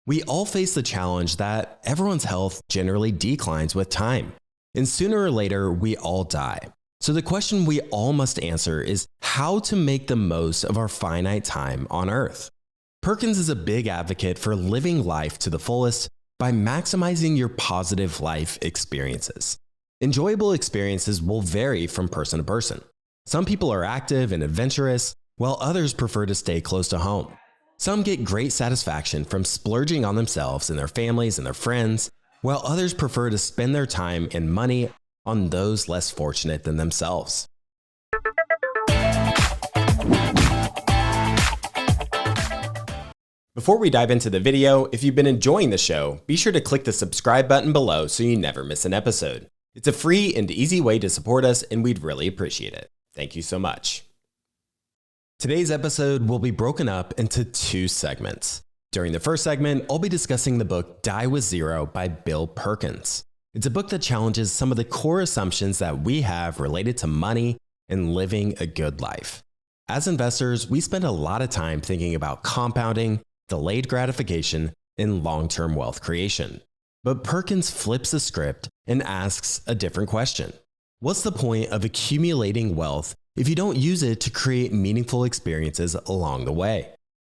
We all face the challenge that everyone's health generally declines with time, and sooner or later, we all die. So the question we all must answer is how to make the most of our finite time on Earth. Perkins is a big advocate for living life to the fullest by maximizing your positive life experiences. Enjoyable experiences will vary from person to person. Some people are active and adventurous, while others prefer to stay close to home. Some get great satisfaction from splurging on themselves and their families and their friends, while others prefer to spend their time and money on those less fortunate than themselves. Before we dive into the video, if you've been enjoying the show, be sure to click the subscribe button below so you never miss an episode. It's a free and easy way to support us, and we'd really appreciate it. Thank you so much. Today's episode will be broken up into two segments. During the first segment, I'll be discussing the book Die with Zero by Bill Perkins. It's a book that challenges some of the core assumptions that we have related to money and living a good life. As investors, we spend a lot of time thinking about compounding, delayed gratification, and long-term wealth creation. But Perkins flips the script and asks a different question. What's the point of accumulating wealth if you don't use it to create meaningful experiences along the way?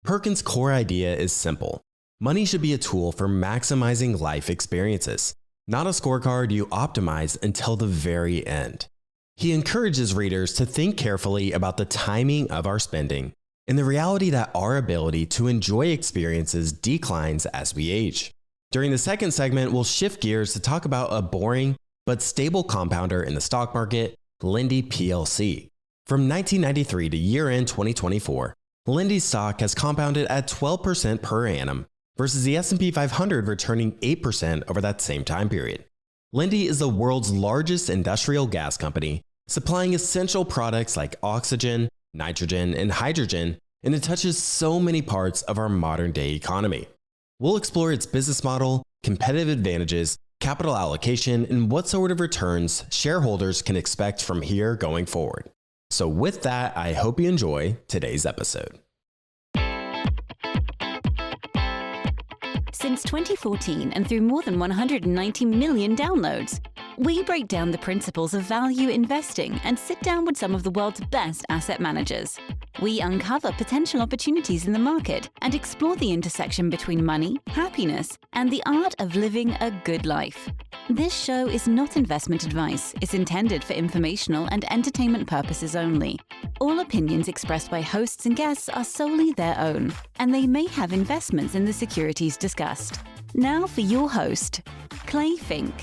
Perkins' core idea is simple. Money should be a tool for maximizing life experiences, not a scorecard you optimize until the very end. He encourages readers to think carefully about the timing of our spending and the reality that our ability to enjoy experiences declines as we age. During the second segment, we'll shift gears to talk about a boring but stable compounder in the stock market, Linde PLC. From 1993 to year-end 2024, Linde's stock has compounded at 12% per annum versus the S&P 500 returning 8% over that same time period. Linde is the world's largest industrial gas company, supplying essential products like oxygen, nitrogen, and hydrogen, and it touches so many parts of our modern-day economy. We'll explore its business model, competitive advantages, capital allocation, and what sort of returns shareholders can expect from here going forward. So with that, I hope you enjoy today's episode. Since 2014 and through more than 190 million downloads, we break down the principles of value investing and sit down with some of the world's best asset managers. We uncover potential opportunities in the market and explore the intersection between money, happiness, and the art of living a good life. This show is not investment advice. It's intended for informational and entertainment purposes only. All opinions expressed by hosts and guests are solely their own, and they may have investments in the securities discussed. Now for your host, Clay Finck.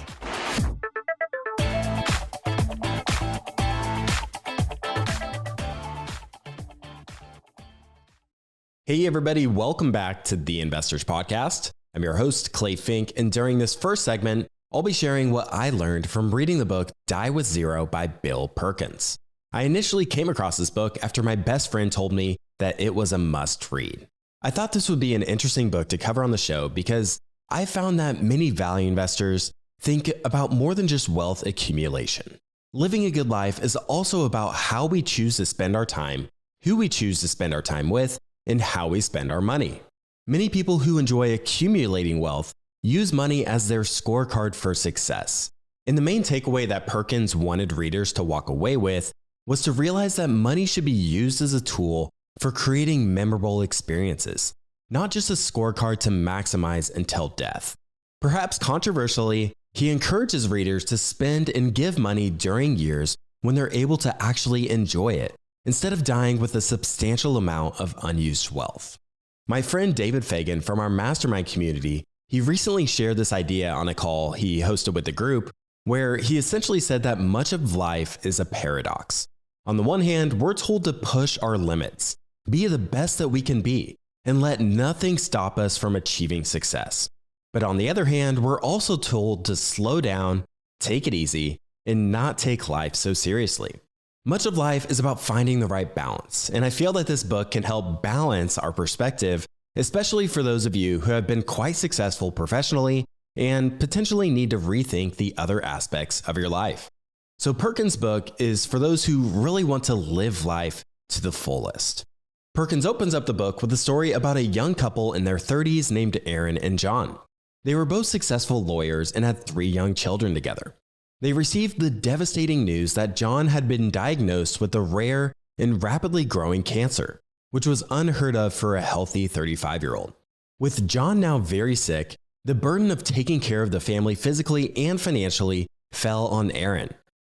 Hey everybody, welcome back to The Investors Podcast. I'm your host, Clay Finck, and during this first segment, I'll be sharing what I learned from reading the book Die with Zero by Bill Perkins. I initially came across this book after my best friend told me that it was a must-read. I thought this would be an interesting book to cover on the show because I found that many value investors think about more than just wealth accumulation. Living a good life is also about how we choose to spend our time, who we choose to spend our time with, and how we spend our money. Many people who enjoy accumulating wealth use money as their scorecard for success. And the main takeaway that Perkins wanted readers to walk away with was to realize that money should be used as a tool for creating memorable experiences, not just a scorecard to maximize until death. Perhaps controversially, he encourages readers to spend and give money during years when they're able to actually enjoy it, instead of dying with a substantial amount of unused wealth. My friend David Fagan from our mastermind community, he recently shared this idea on a call he hosted with the group, where he essentially said that much of life is a paradox. On the one hand, we're told to push our limits, be the best that we can be, and let nothing stop us from achieving success. But on the other hand, we're also told to slow down, take it easy, and not take life so seriously. Much of life is about finding the right balance, and I feel that this book can help balance our perspective, especially for those of you who have been quite successful professionally and potentially need to rethink the other aspects of your life. So Perkins' book is for those who really want to live life to the fullest. Perkins opens up the book with a story about a young couple in their 30s named Aaron and John. They were both successful lawyers and had 3 young children together. They received the devastating news that John had been diagnosed with a rare and rapidly growing cancer, which was unheard of for a healthy 35-year-old. With John now very sick, the burden of taking care of the family physically and financially fell on Aaron.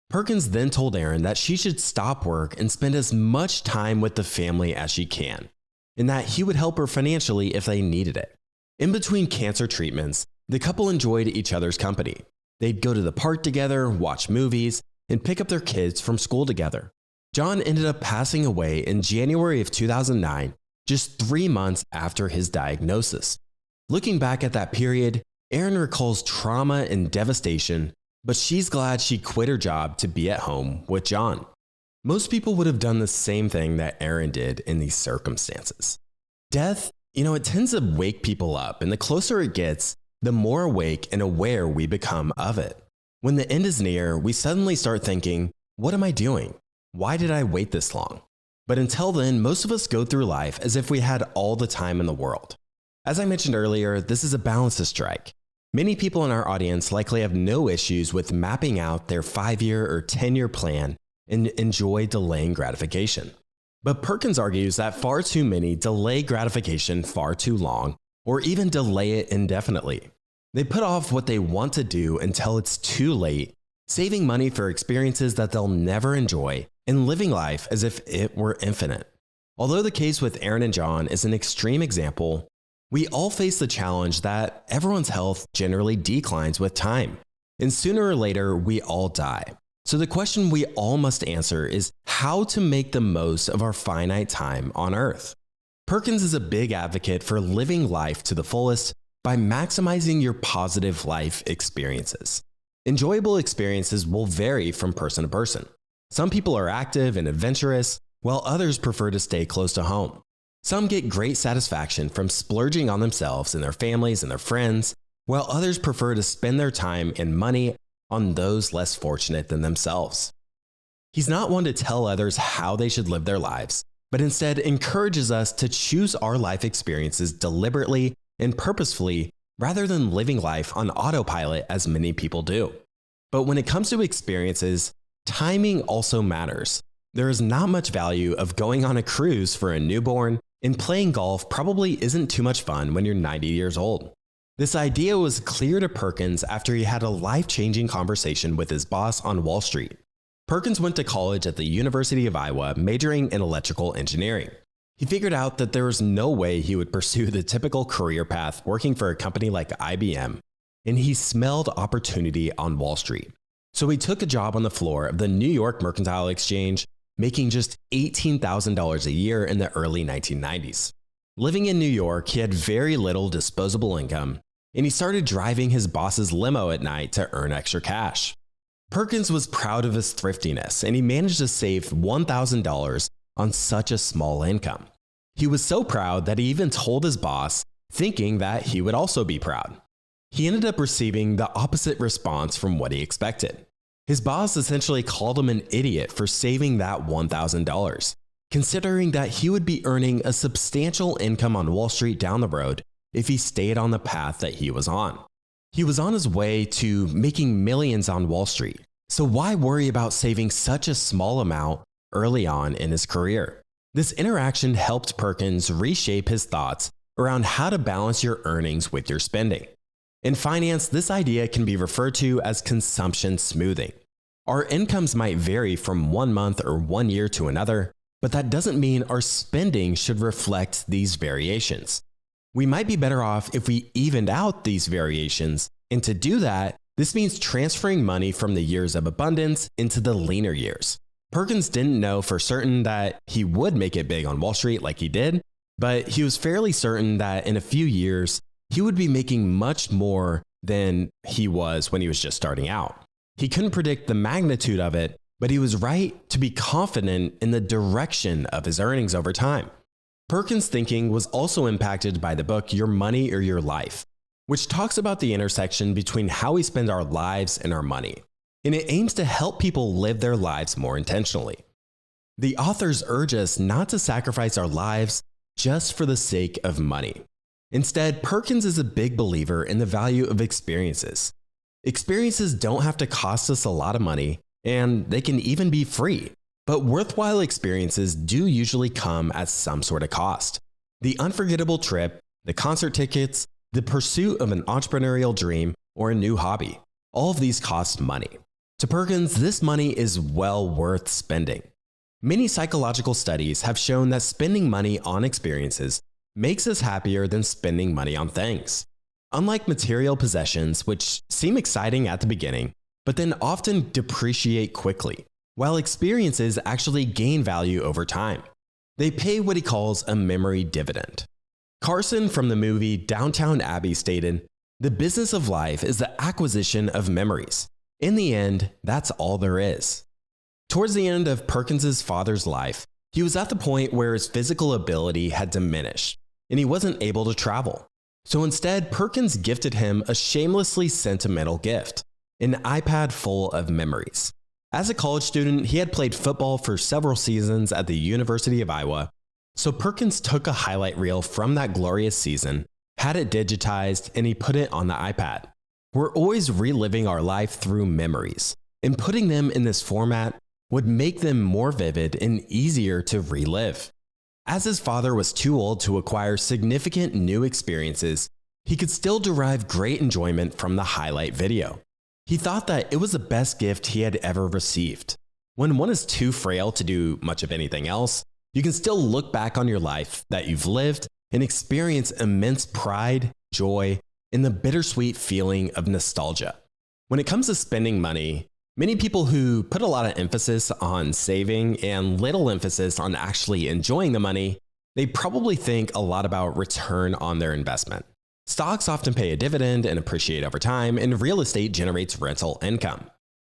Perkins then told Aaron that she should stop work and spend as much time with the family as she can, and that he would help her financially if they needed it. In between cancer treatments, the couple enjoyed each other's company. They'd go to the park together, watch movies, and pick up their kids from school together. John ended up passing away in January of 2009, just 3 months after his diagnosis. Looking back at that period, Aaron recalls trauma and devastation, but she's glad she quit her job to be at home with John. Most people would have done the same thing that Aaron did in these circumstances. Death, it tends to wake people up, and the closer it gets, the more awake and aware we become of it. When the end is near, we suddenly start thinking, what am I doing? Why did I wait this long? But until then, most of us go through life as if we had all the time in the world. As I mentioned earlier, this is a balance to strike. Many people in our audience likely have no issues with mapping out their 5-year or 10-year plan and enjoy delaying gratification. But Perkins argues that far too many delay gratification far too long, or even delay it indefinitely. They put off what they want to do until it's too late, saving money for experiences that they'll never enjoy, and living life as if it were infinite. Although the case with Aaron and John is an extreme example, we all face the challenge that everyone's health generally declines with time, and sooner or later we all die. So the question we all must answer is how to make the most of our finite time on Earth. Perkins is a big advocate for living life to the fullest by maximizing your positive life experiences. Enjoyable experiences will vary from person to person. Some people are active and adventurous, while others prefer to stay close to home. Some get great satisfaction from splurging on themselves and their families and their friends, while others prefer to spend their time and money on those less fortunate than themselves. He's not one to tell others how they should live their lives, but instead encourages us to choose our life experiences deliberately and purposefully rather than living life on autopilot as many people do. But when it comes to experiences, timing also matters. There is not much value of going on a cruise for a newborn, and playing golf probably isn't too much fun when you're 90 years old. This idea was clear to Perkins after he had a life-changing conversation with his boss on Wall Street. Perkins went to college at the University of Iowa, majoring in electrical engineering. He figured out that there was no way he would pursue the typical career path working for a company like IBM, and he smelled opportunity on Wall Street. So he took a job on the floor of the New York Mercantile Exchange, making just $18,000 a year in the early 1990s. Living in New York, he had very little disposable income, and he started driving his boss's limo at night to earn extra cash. Perkins was proud of his thriftiness, and he managed to save $1,000 on such a small income. He was so proud that he even told his boss, thinking that he would also be proud. He ended up receiving the opposite response from what he expected. His boss essentially called him an idiot for saving that $1,000, considering that he would be earning a substantial income on Wall Street down the road if he stayed on the path that he was on. He was on his way to making millions on Wall Street, so why worry about saving such a small amount early on in his career? This interaction helped Perkins reshape his thoughts around how to balance your earnings with your spending. In finance, this idea can be referred to as consumption smoothing. Our incomes might vary from 1 month or 1 year to another, but that doesn't mean our spending should reflect these variations. We might be better off if we evened out these variations, and to do that, this means transferring money from the years of abundance into the leaner years. Perkins didn't know for certain that he would make it big on Wall Street like he did, but he was fairly certain that in a few years, he would be making much more than he was when he was just starting out. He couldn't predict the magnitude of it, but he was right to be confident in the direction of his earnings over time. Perkins' thinking was also impacted by the book Your Money or Your Life, which talks about the intersection between how we spend our lives and our money, and it aims to help people live their lives more intentionally. The authors urge us not to sacrifice our lives just for the sake of money. Instead, Perkins is a big believer in the value of experiences. Experiences don't have to cost us a lot of money, and they can even be free. But worthwhile experiences do usually come at some sort of cost. The unforgettable trip, the concert tickets, the pursuit of an entrepreneurial dream, or a new hobby. All of these cost money. To Perkins, this money is well worth spending. Many psychological studies have shown that spending money on experiences makes us happier than spending money on things. Unlike material possessions, which seem exciting at the beginning, but then often depreciate quickly, while experiences actually gain value over time. They pay what he calls a memory dividend. Carson from the movie Downton Abbey stated, "The business of life is the acquisition of memories. In the end, that's all there is." Towards the end of Perkins's father's life, he was at the point where his physical ability had diminished, and he wasn't able to travel. So instead, Perkins gifted him a shamelessly sentimental gift, an iPad full of memories. As a college student, he had played football for several seasons at the University of Iowa, so Perkins took a highlight reel from that glorious season, had it digitized, and he put it on the iPad. We're always reliving our life through memories, and putting them in this format would make them more vivid and easier to relive. As his father was too old to acquire significant new experiences, he could still derive great enjoyment from the highlight video. He thought that it was the best gift he had ever received. When one is too frail to do much of anything else, you can still look back on your life that you've lived and experience immense pride, joy, and the bittersweet feeling of nostalgia. When it comes to spending money, many people who put a lot of emphasis on saving and little emphasis on actually enjoying the money, they probably think a lot about return on their investment. Stocks often pay a dividend and appreciate over time, and real estate generates rental income.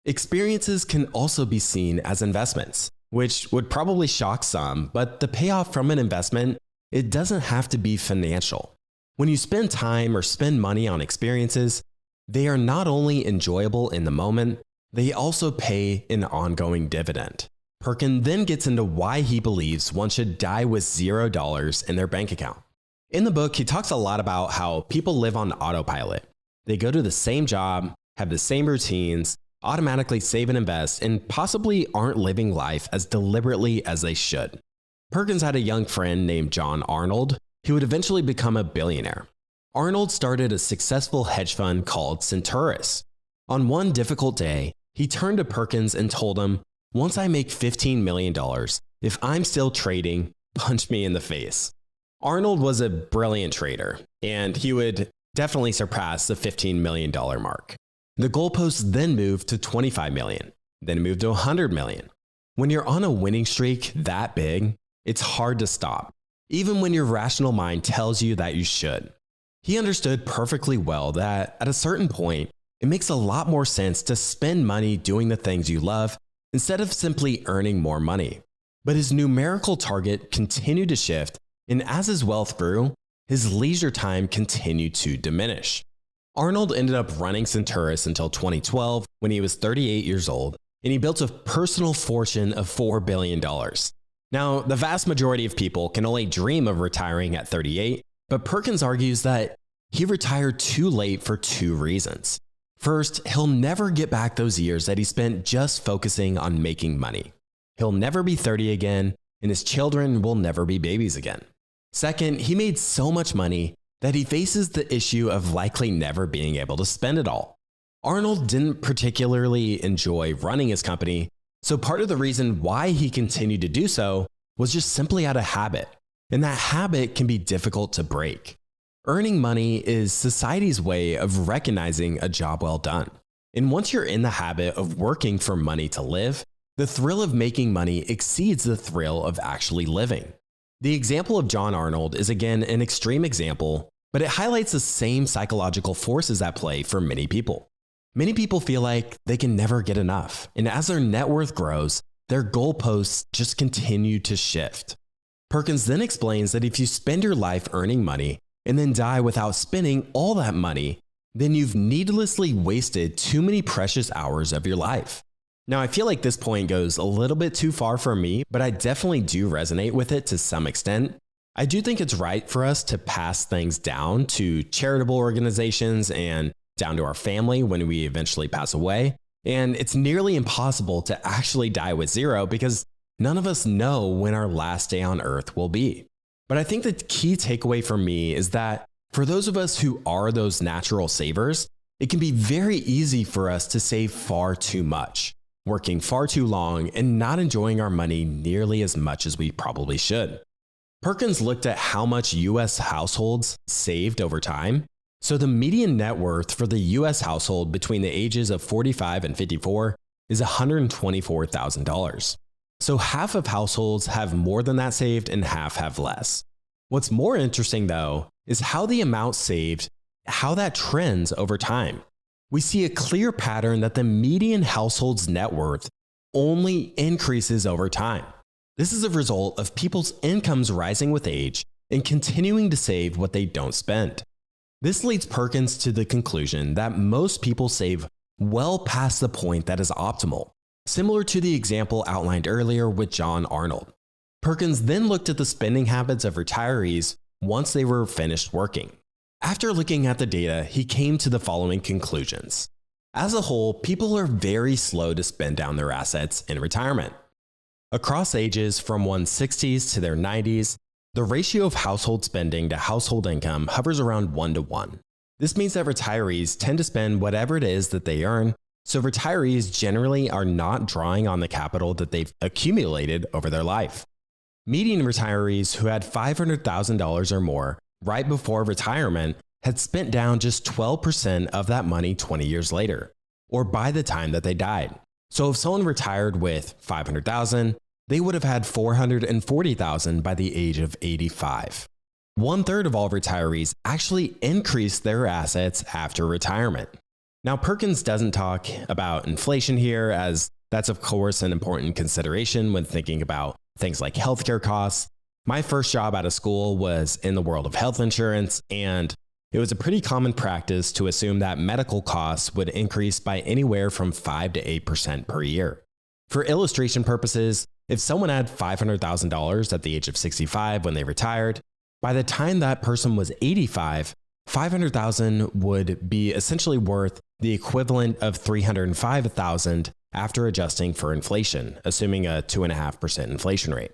Experiences can also be seen as investments, which would probably shock some, but the payoff from an investment, it doesn't have to be financial. When you spend time or spend money on experiences, they are not only enjoyable in the moment, they also pay an ongoing dividend. Perkin then gets into why he believes one should die with $0 in their bank account. In the book, he talks a lot about how people live on autopilot. They go to the same job, have the same routines, automatically save and invest, and possibly aren't living life as deliberately as they should. Perkins had a young friend named John Arnold who would eventually become a billionaire. Arnold started a successful hedge fund called Centaurus. On one difficult day, he turned to Perkins and told him, "Once I make $15 million, if I'm still trading, punch me in the face." Arnold was a brilliant trader, and he would definitely surpass the $15 million mark. The goalposts then moved to $25 million, then moved to $100 million. When you're on a winning streak that big, it's hard to stop, even when your rational mind tells you that you should. He understood perfectly well that at a certain point, it makes a lot more sense to spend money doing the things you love instead of simply earning more money. But his numerical target continued to shift, and as his wealth grew, his leisure time continued to diminish. Arnold ended up running Centaurus until 2012 when he was 38 years old, and he built a personal fortune of $4 billion. Now, the vast majority of people can only dream of retiring at 38, but Perkins argues that he retired too late for two reasons. First, he'll never get back those years that he spent just focusing on making money. He'll never be 30 again, and his children will never be babies again. Second, he made so much money that he faces the issue of likely never being able to spend it all. Arnold didn't particularly enjoy running his company, so part of the reason why he continued to do so was just simply out of habit, and that habit can be difficult to break. Earning money is society's way of recognizing a job well done. And once you're in the habit of working for money to live, the thrill of making money exceeds the thrill of actually living. The example of John Arnold is again an extreme example, but it highlights the same psychological forces at play for many people. Many people feel like they can never get enough, and as their net worth grows, their goalposts just continue to shift. Perkins then explains that if you spend your life earning money and then die without spending all that money, then you've needlessly wasted too many precious hours of your life. Now, I feel like this point goes a little bit too far for me, but I definitely do resonate with it to some extent. I do think it's right for us to pass things down to charitable organizations and down to our family when we eventually pass away. And it's nearly impossible to actually die with zero because none of us know when our last day on Earth will be. But I think the key takeaway for me is that for those of us who are those natural savers, it can be very easy for us to save far too much, working far too long and not enjoying our money nearly as much as we probably should. Perkins looked at how much US households saved over time. So the median net worth for the US household between the ages of 45 and 54 is $124,000. So half of households have more than that saved and half have less. What's more interesting though is how the amount saved, how that trends over time. We see a clear pattern that the median household's net worth only increases over time. This is a result of people's incomes rising with age and continuing to save what they don't spend. This leads Perkins to the conclusion that most people save well past the point that is optimal, similar to the example outlined earlier with John Arnold. Perkins then looked at the spending habits of retirees once they were finished working. After looking at the data, he came to the following conclusions. As a whole, people are very slow to spend down their assets in retirement. Across ages from one's 60s to their 90s, the ratio of household spending to household income hovers around 1-to-1. This means that retirees tend to spend whatever it is that they earn, so retirees generally are not drawing on the capital that they've accumulated over their life. Median retirees who had $500,000 or more right before retirement had spent down just 12% of that money 20 years later, or by the time that they died. So if someone retired with $500,000, they would have had $440,000 by the age of 85. 1/3 of all retirees actually increased their assets after retirement. Now, Perkins doesn't talk about inflation here, as that's of course an important consideration when thinking about things like healthcare costs. My first job out of school was in the world of health insurance, and it was a pretty common practice to assume that medical costs would increase by anywhere from 5 to 8% per year. For illustration purposes, if someone had $500,000 at the age of 65 when they retired, by the time that person was 85, $500,000 would be essentially worth the equivalent of $305,000 after adjusting for inflation, assuming a 2.5% inflation rate.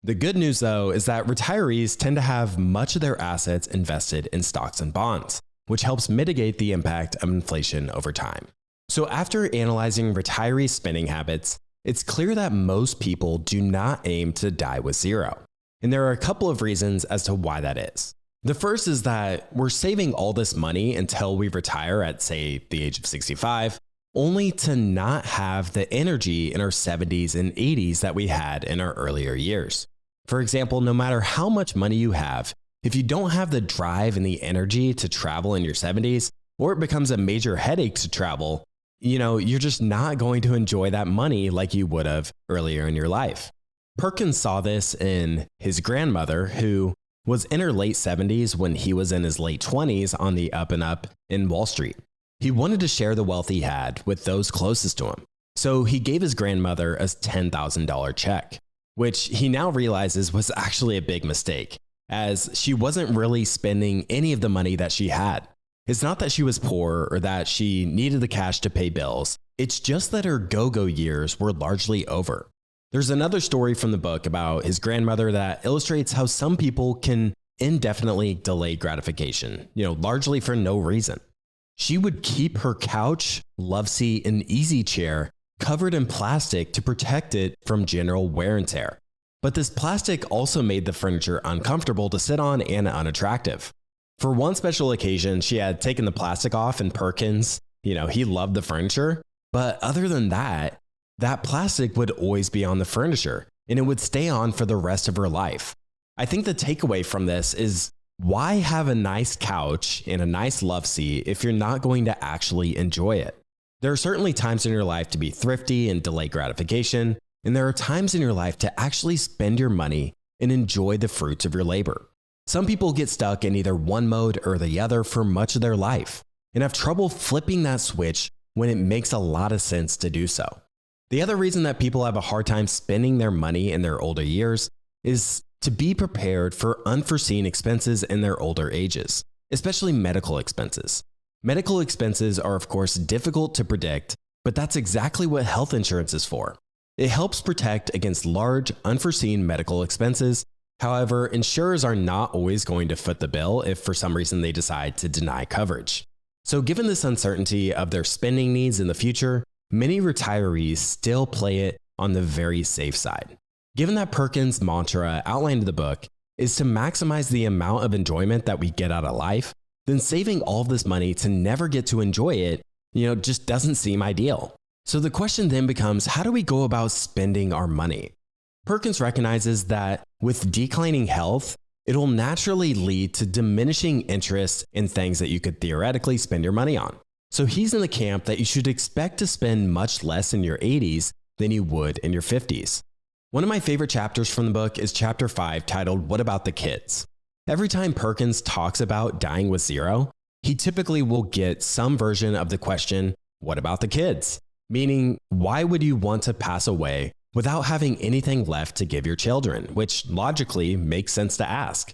The good news, though, is that retirees tend to have much of their assets invested in stocks and bonds, which helps mitigate the impact of inflation over time. So after analyzing retiree spending habits, it's clear that most people do not aim to die with zero. And there are a couple of reasons as to why that is. The first is that we're saving all this money until we retire at, say, the age of 65, only to not have the energy in our 70s and 80s that we had in our earlier years. For example, no matter how much money you have, if you don't have the drive and the energy to travel in your 70s, or it becomes a major headache to travel, you're just not going to enjoy that money like you would have earlier in your life. Perkins saw this in his grandmother, who was in her late 70s when he was in his late 20s on the up and up in Wall Street. He wanted to share the wealth he had with those closest to him. So he gave his grandmother a $10,000 check, which he now realizes was actually a big mistake, as she wasn't really spending any of the money that she had. It's not that she was poor or that she needed the cash to pay bills. It's just that her go-go years were largely over. There's another story from the book about his grandmother that illustrates how some people can indefinitely delay gratification, largely for no reason. She would keep her couch, love seat, and easy chair covered in plastic to protect it from general wear and tear. But this plastic also made the furniture uncomfortable to sit on and unattractive. For one special occasion, she had taken the plastic off, and Perkins, he loved the furniture. But other than that, that plastic would always be on the furniture, and it would stay on for the rest of her life. I think the takeaway from this is, why have a nice couch and a nice love seat if you're not going to actually enjoy it? There are certainly times in your life to be thrifty and delay gratification, and there are times in your life to actually spend your money and enjoy the fruits of your labor. Some people get stuck in either one mode or the other for much of their life and have trouble flipping that switch when it makes a lot of sense to do so. The other reason that people have a hard time spending their money in their older years is to be prepared for unforeseen expenses in their older ages, especially medical expenses. Medical expenses are, of course, difficult to predict, but that's exactly what health insurance is for. It helps protect against large, unforeseen medical expenses. However, insurers are not always going to foot the bill if for some reason they decide to deny coverage. So given this uncertainty of their spending needs in the future, many retirees still play it on the very safe side. Given that Perkins' mantra outlined in the book is to maximize the amount of enjoyment that we get out of life, then saving all of this money to never get to enjoy it, just doesn't seem ideal. So the question then becomes, how do we go about spending our money? Perkins recognizes that with declining health, it'll naturally lead to diminishing interest in things that you could theoretically spend your money on. So he's in the camp that you should expect to spend much less in your 80s than you would in your 50s. One of my favorite chapters from the book is chapter 5 titled, "What About the Kids?" Every time Perkins talks about dying with zero, he typically will get some version of the question, what about the kids? Meaning, why would you want to pass away without having anything left to give your children, which logically makes sense to ask.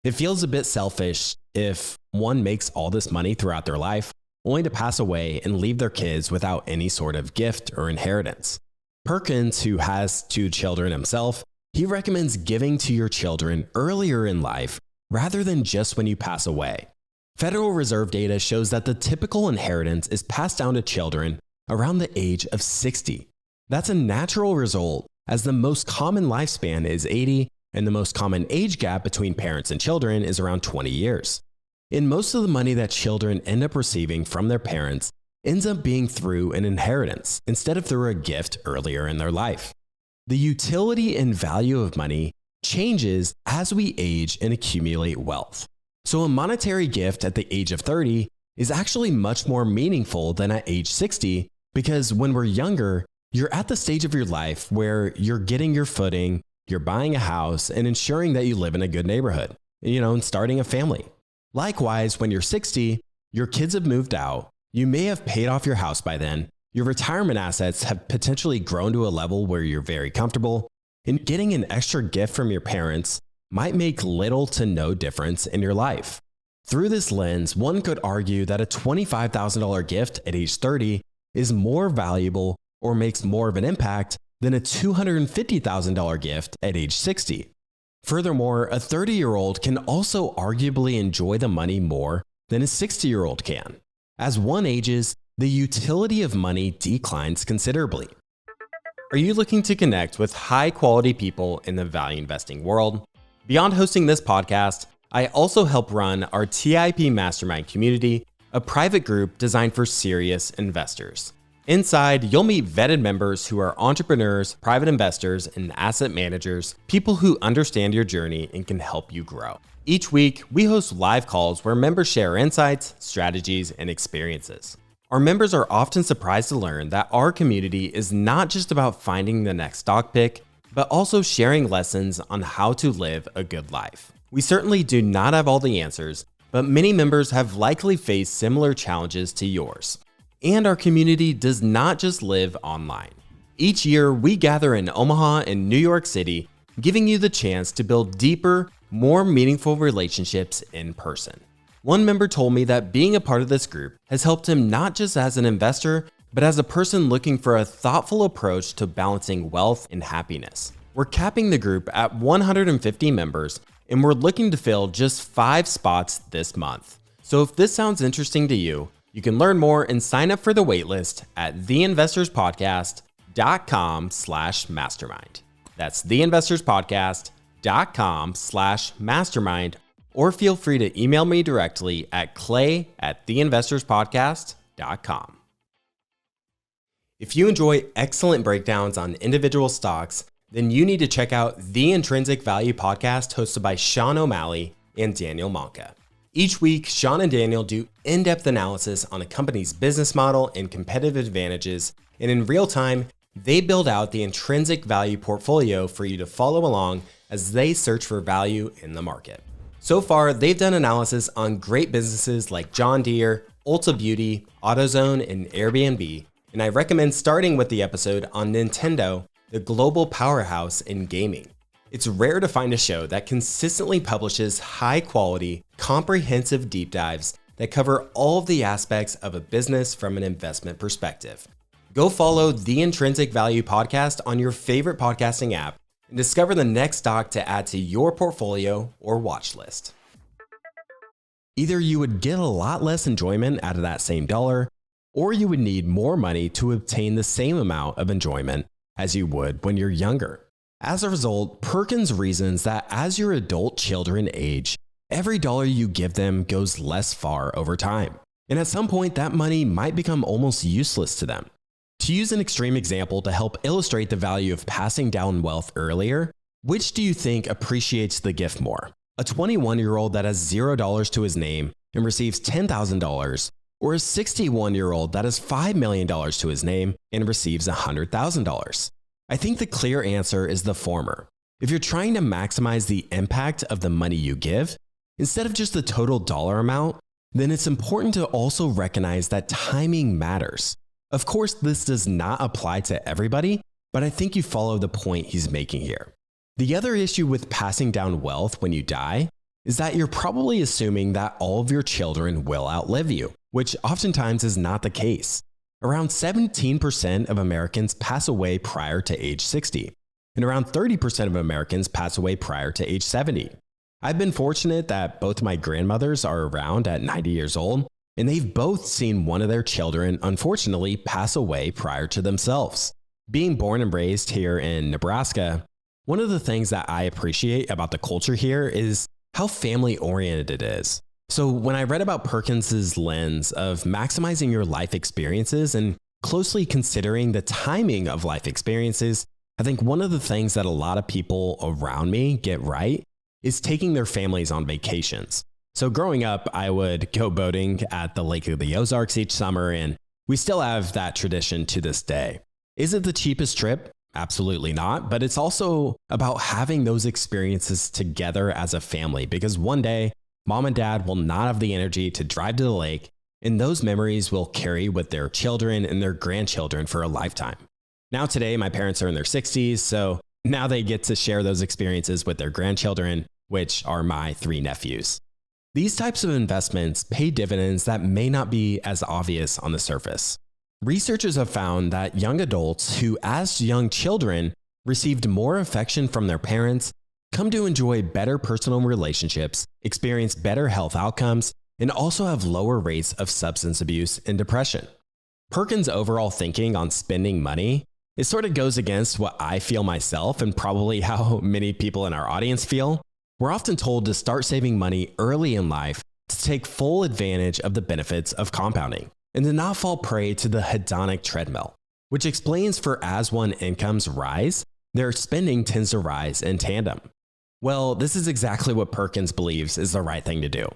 It feels a bit selfish if one makes all this money throughout their life, only to pass away and leave their kids without any sort of gift or inheritance. Perkins, who has 2 children himself, he recommends giving to your children earlier in life rather than just when you pass away. Federal Reserve data shows that the typical inheritance is passed down to children around the age of 60. That's a natural result, as the most common lifespan is 80, and the most common age gap between parents and children is around 20 years. And most of the money that children end up receiving from their parents ends up being through an inheritance instead of through a gift earlier in their life. The utility and value of money changes as we age and accumulate wealth. So a monetary gift at the age of 30 is actually much more meaningful than at age 60, because when we're younger, you're at the stage of your life where you're getting your footing, you're buying a house, and ensuring that you live in a good neighborhood, and starting a family. Likewise, when you're 60, your kids have moved out, you may have paid off your house by then, your retirement assets have potentially grown to a level where you're very comfortable, and getting an extra gift from your parents might make little to no difference in your life. Through this lens, one could argue that a $25,000 gift at age 30 is more valuable or makes more of an impact than a $250,000 gift at age 60. Furthermore, a 30-year-old can also arguably enjoy the money more than a 60-year-old can. As one ages, the utility of money declines considerably. Are you looking to connect with high-quality people in the value investing world? Beyond hosting this podcast, I also help run our TIP Mastermind community, a private group designed for serious investors. Inside, you'll meet vetted members who are entrepreneurs, private investors, and asset managers, people who understand your journey and can help you grow. Each week, we host live calls where members share insights, strategies, and experiences. Our members are often surprised to learn that our community is not just about finding the next stock pick, but also sharing lessons on how to live a good life. We certainly do not have all the answers, but many members have likely faced similar challenges to yours. And our community does not just live online. Each year, we gather in Omaha and New York City, giving you the chance to build deeper, more meaningful relationships in person. One member told me that being a part of this group has helped him not just as an investor, but as a person looking for a thoughtful approach to balancing wealth and happiness. We're capping the group at 150 members, and we're looking to fill just 5 spots this month. So if this sounds interesting to you, you can learn more and sign up for the waitlist at theinvestorspodcast.com/mastermind. That's theinvestorspodcast.com/mastermind, or feel free to email me directly at clay@theinvestorspodcast.com. If you enjoy excellent breakdowns on individual stocks, then you need to check out the Intrinsic Value podcast hosted by Sean O'Malley and Daniel Monka. Each week, Sean and Daniel do in-depth analysis on a company's business model and competitive advantages, and in real time, they build out the intrinsic value portfolio for you to follow along as they search for value in the market. So far, they've done analysis on great businesses like John Deere, Ulta Beauty, AutoZone, and Airbnb, and I recommend starting with the episode on Nintendo, the global powerhouse in gaming. It's rare to find a show that consistently publishes high-quality, comprehensive deep dives that cover all of the aspects of a business from an investment perspective. Go follow the Intrinsic Value Podcast on your favorite podcasting app and discover the next stock to add to your portfolio or watch list. Either you would get a lot less enjoyment out of that same dollar, or you would need more money to obtain the same amount of enjoyment as you would when you're younger. As a result, Perkins reasons that as your adult children age, every dollar you give them goes less far over time. And at some point, that money might become almost useless to them. To use an extreme example to help illustrate the value of passing down wealth earlier, which do you think appreciates the gift more? A 21-year-old that has $0 to his name and receives $10,000, or a 61-year-old that has $5 million to his name and receives $100,000? I think the clear answer is the former. If you're trying to maximize the impact of the money you give, instead of just the total dollar amount, then it's important to also recognize that timing matters. Of course, this does not apply to everybody, but I think you follow the point he's making here. The other issue with passing down wealth when you die is that you're probably assuming that all of your children will outlive you, which oftentimes is not the case. Around 17% of Americans pass away prior to age 60, and around 30% of Americans pass away prior to age 70. I've been fortunate that both my grandmothers are around at 90 years old, and they've both seen one of their children, unfortunately, pass away prior to themselves. Being born and raised here in Nebraska, one of the things that I appreciate about the culture here is how family-oriented it is. So when I read about Perkins's lens of maximizing your life experiences and closely considering the timing of life experiences, I think one of the things that a lot of people around me get right is taking their families on vacations. So growing up, I would go boating at the Lake of the Ozarks each summer, and we still have that tradition to this day. Is it the cheapest trip? Absolutely not, but it's also about having those experiences together as a family, because one day, Mom and Dad will not have the energy to drive to the lake, and those memories will carry with their children and their grandchildren for a lifetime. Now today, my parents are in their 60s, so now they get to share those experiences with their grandchildren, which are my 3 nephews. These types of investments pay dividends that may not be as obvious on the surface. Researchers have found that young adults who, as young children, received more affection from their parents come to enjoy better personal relationships, experience better health outcomes, and also have lower rates of substance abuse and depression. Perkins' overall thinking on spending money, it sort of goes against what I feel myself and probably how many people in our audience feel. We're often told to start saving money early in life to take full advantage of the benefits of compounding and to not fall prey to the hedonic treadmill, which explains for as one incomes rise, their spending tends to rise in tandem. Well, this is exactly what Perkins believes is the right thing to do.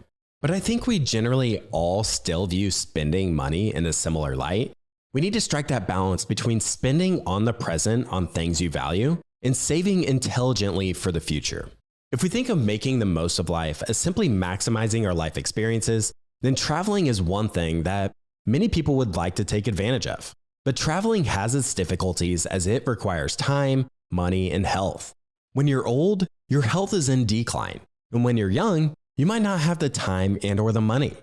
But I think we generally all still view spending money in a similar light. We need to strike that balance between spending on the present on things you value and saving intelligently for the future. If we think of making the most of life as simply maximizing our life experiences, then traveling is one thing that many people would like to take advantage of. But traveling has its difficulties as it requires time, money, and health. When you're old, your health is in decline. And when you're young, you might not have the time and/or the money.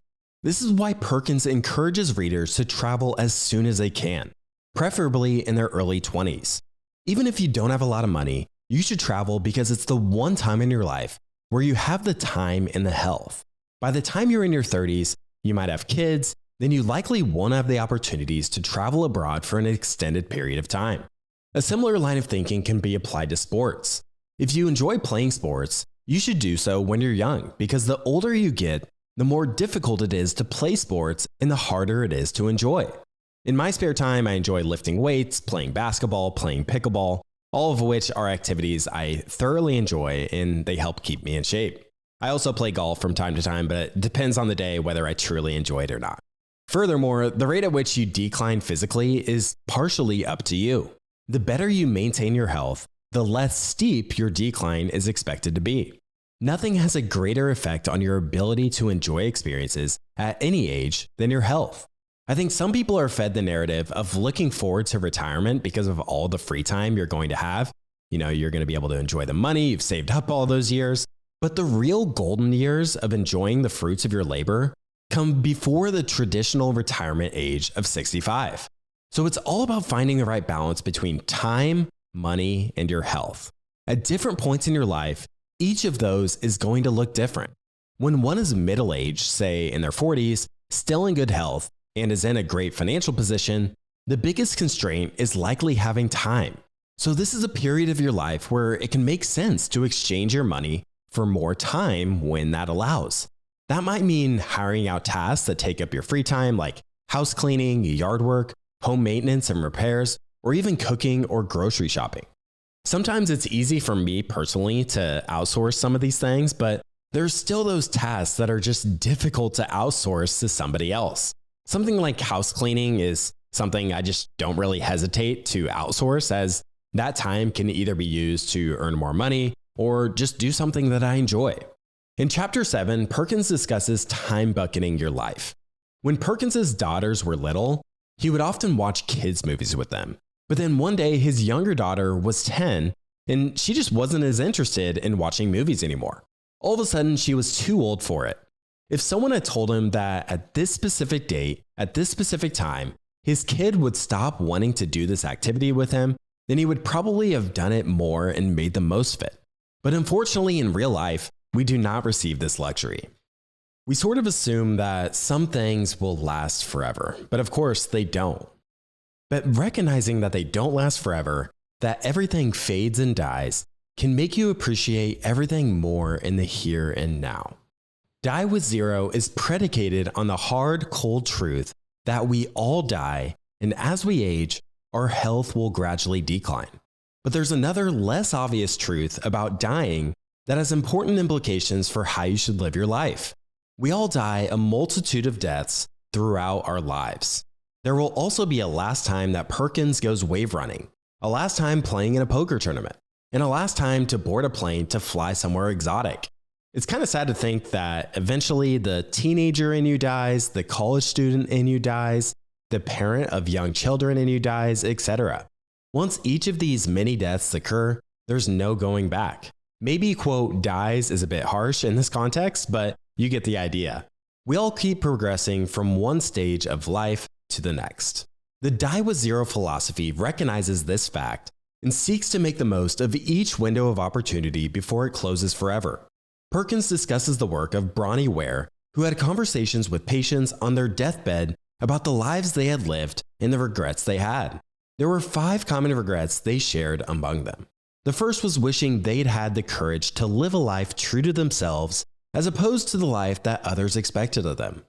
This is why Perkins encourages readers to travel as soon as they can, preferably in their early 20s. Even if you don't have a lot of money, you should travel because it's the one time in your life where you have the time and the health. By the time you're in your 30s, you might have kids, then you likely won't have the opportunities to travel abroad for an extended period of time. A similar line of thinking can be applied to sports. If you enjoy playing sports, you should do so when you're young because the older you get, the more difficult it is to play sports and the harder it is to enjoy. In my spare time, I enjoy lifting weights, playing basketball, playing pickleball, all of which are activities I thoroughly enjoy and they help keep me in shape. I also play golf from time to time, but it depends on the day whether I truly enjoy it or not. Furthermore, the rate at which you decline physically is partially up to you. The better you maintain your health, the less steep your decline is expected to be. Nothing has a greater effect on your ability to enjoy experiences at any age than your health. I think some people are fed the narrative of looking forward to retirement because of all the free time you're going to have. You're going to be able to enjoy the money you've saved up all those years. But the real golden years of enjoying the fruits of your labor come before the traditional retirement age of 65. So it's all about finding the right balance between time, money, and your health. At different points in your life, each of those is going to look different. When one is middle-aged, say in their 40s, still in good health, and is in a great financial position, the biggest constraint is likely having time. So this is a period of your life where it can make sense to exchange your money for more time when that allows. That might mean hiring out tasks that take up your free time, like house cleaning, yard work, home maintenance and repairs, or even cooking or grocery shopping. Sometimes it's easy for me personally to outsource some of these things, but there's still those tasks that are just difficult to outsource to somebody else. Something like house cleaning is something I just don't really hesitate to outsource, as that time can either be used to earn more money or just do something that I enjoy. In Chapter 7, Perkins discusses time bucketing your life. When Perkins' daughters were little, he would often watch kids' movies with them. But then one day, his younger daughter was 10, and she just wasn't as interested in watching movies anymore. All of a sudden, she was too old for it. If someone had told him that at this specific date, at this specific time, his kid would stop wanting to do this activity with him, then he would probably have done it more and made the most of it. But unfortunately, in real life, we do not receive this luxury. We sort of assume that some things will last forever, but of course they don't. But recognizing that they don't last forever, that everything fades and dies, can make you appreciate everything more in the here and now. Die with Zero is predicated on the hard, cold truth that we all die, and as we age, our health will gradually decline. But there's another less obvious truth about dying that has important implications for how you should live your life. We all die a multitude of deaths throughout our lives. There will also be a last time that Perkins goes wave running, a last time playing in a poker tournament, and a last time to board a plane to fly somewhere exotic. It's kind of sad to think that eventually the teenager in you dies, the college student in you dies, the parent of young children in you dies, etc. Once each of these many deaths occur, there's no going back. Maybe, quote, dies is a bit harsh in this context, but you get the idea. We all keep progressing from one stage of life to the next. The Die with Zero philosophy recognizes this fact and seeks to make the most of each window of opportunity before it closes forever. Perkins discusses the work of Bronnie Ware, who had conversations with patients on their deathbed about the lives they had lived and the regrets they had. There were 5 common regrets they shared among them. The first was wishing they'd had the courage to live a life true to themselves as opposed to the life that others expected of them.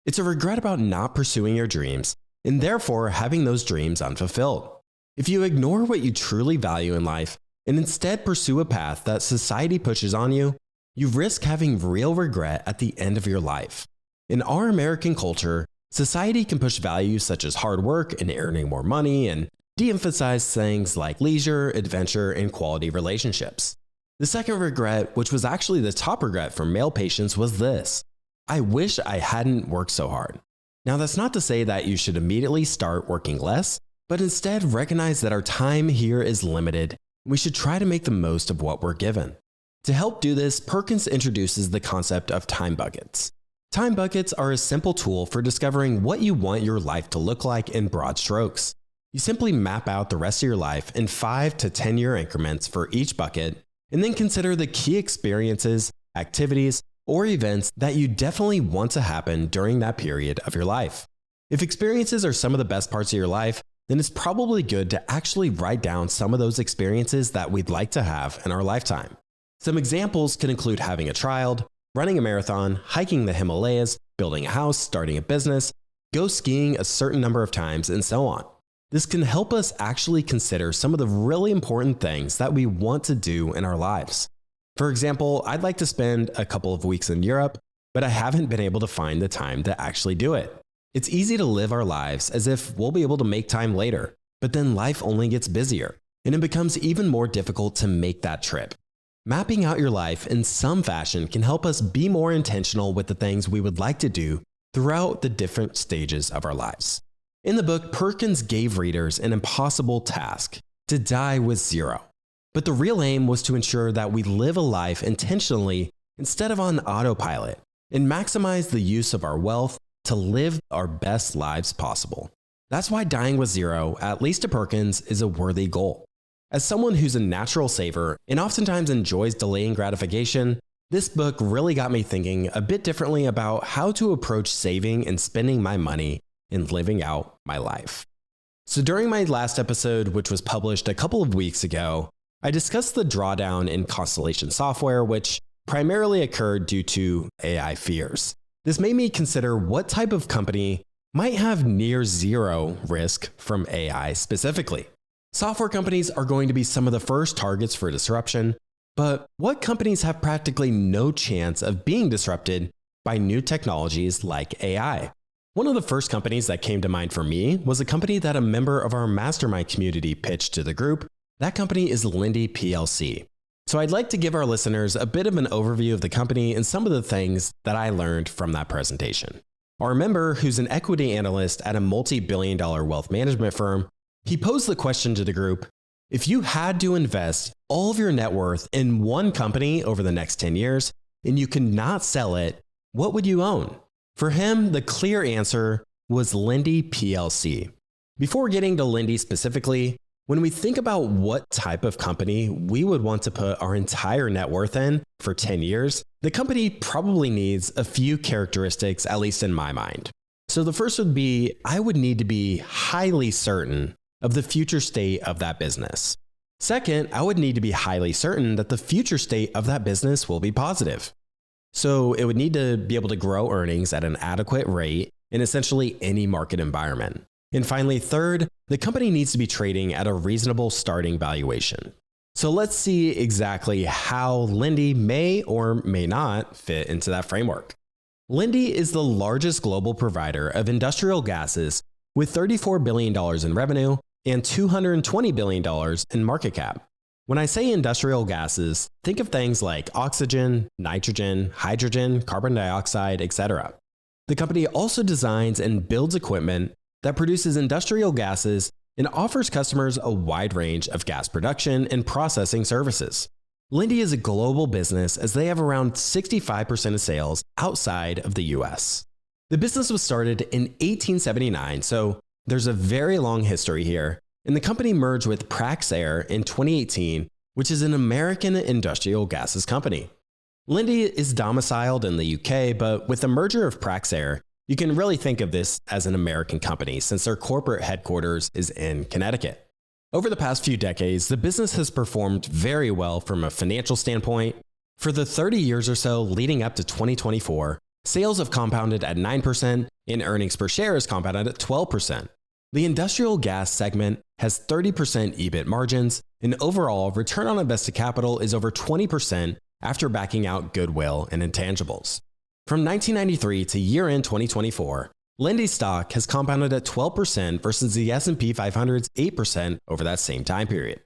It's a regret about not pursuing your dreams and therefore having those dreams unfulfilled. If you ignore what you truly value in life and instead pursue a path that society pushes on you, you risk having real regret at the end of your life. In our American culture, society can push values such as hard work and earning more money and de-emphasize things like leisure, adventure, and quality relationships. The second regret, which was actually the top regret for male patients, was this: I wish I hadn't worked so hard. Now, that's not to say that you should immediately start working less, but instead recognize that our time here is limited. We should try to make the most of what we're given. To help do this, Perkins introduces the concept of time buckets. Time buckets are a simple tool for discovering what you want your life to look like in broad strokes. You simply map out the rest of your life in 5 to 10-year increments for each bucket, and then consider the key experiences, activities, or events that you definitely want to happen during that period of your life. If experiences are some of the best parts of your life, then it's probably good to actually write down some of those experiences that we'd like to have in our lifetime. Some examples can include having a child, running a marathon, hiking the Himalayas, building a house, starting a business, go skiing a certain number of times, and so on. This can help us actually consider some of the really important things that we want to do in our lives. For example, I'd like to spend a couple of weeks in Europe, but I haven't been able to find the time to actually do it. It's easy to live our lives as if we'll be able to make time later, but then life only gets busier, and it becomes even more difficult to make that trip. Mapping out your life in some fashion can help us be more intentional with the things we would like to do throughout the different stages of our lives. In the book, Perkins gave readers an impossible task: to die with zero. But the real aim was to ensure that we live a life intentionally instead of on autopilot, and maximize the use of our wealth to live our best lives possible. That's why dying with zero, at least to Perkins, is a worthy goal. As someone who's a natural saver and oftentimes enjoys delaying gratification, this book really got me thinking a bit differently about how to approach saving and spending my money and living out my life. So during my last episode, which was published a couple of weeks ago, I discussed the drawdown in Constellation software, which primarily occurred due to AI fears. This made me consider what type of company might have near zero risk from AI specifically. Software companies are going to be some of the first targets for disruption, but what companies have practically no chance of being disrupted by new technologies like AI? One of the first companies that came to mind for me was a company that a member of our mastermind community pitched to the group. That company is Linde PLC. So I'd like to give our listeners a bit of an overview of the company and some of the things that I learned from that presentation. Our member, who's an equity analyst at a multi-billion-dollar wealth management firm, he posed the question to the group: if you had to invest all of your net worth in one company over the next 10 years and you could not sell it, what would you own? For him, the clear answer was Linde PLC. Before getting to Linde specifically, when we think about what type of company we would want to put our entire net worth in for 10 years, the company probably needs a few characteristics, at least in my mind. So the first would be, I would need to be highly certain of the future state of that business. Second, I would need to be highly certain that the future state of that business will be positive. So it would need to be able to grow earnings at an adequate rate in essentially any market environment. And finally, third, the company needs to be trading at a reasonable starting valuation. So let's see exactly how Linde may or may not fit into that framework. Linde is the largest global provider of industrial gases with $34 billion in revenue and $220 billion in market cap. When I say industrial gases, think of things like oxygen, nitrogen, hydrogen, carbon dioxide, etc. The company also designs and builds equipment that produces industrial gases and offers customers a wide range of gas production and processing services. Linde is a global business as they have around 65% of sales outside of the US. The business was started in 1879, so there's a very long history here, and the company merged with Praxair in 2018, which is an American industrial gases company. Linde is domiciled in the UK, but with the merger of Praxair, you can really think of this as an American company since their corporate headquarters is in Connecticut. Over the past few decades, the business has performed very well from a financial standpoint. For the 30 years or so leading up to 2024, sales have compounded at 9% and earnings per share has compounded at 12%. The industrial gas segment has 30% EBIT margins, and overall return on invested capital is over 20% after backing out goodwill and intangibles. From 1993 to year-end 2024, Linde stock has compounded at 12% versus the S&P 500's 8% over that same time period.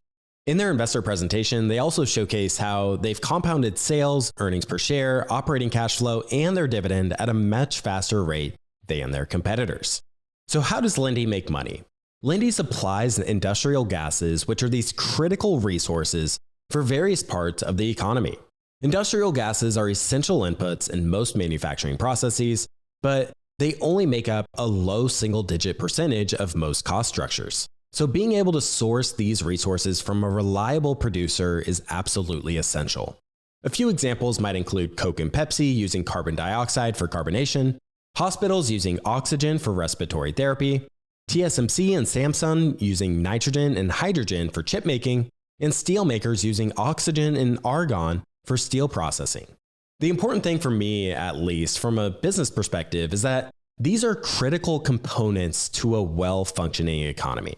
In their investor presentation, they also showcase how they've compounded sales, earnings per share, operating cash flow, and their dividend at a much faster rate than their competitors. So how does Linde make money? Linde supplies industrial gases, which are these critical resources for various parts of the economy. Industrial gases are essential inputs in most manufacturing processes, but they only make up a low single-digit percentage of most cost structures. So being able to source these resources from a reliable producer is absolutely essential. A few examples might include Coke and Pepsi using carbon dioxide for carbonation, hospitals using oxygen for respiratory therapy, TSMC and Samsung using nitrogen and hydrogen for chip making, and steel makers using oxygen and argon for steel processing. The important thing for me, at least from a business perspective, is that these are critical components to a well-functioning economy.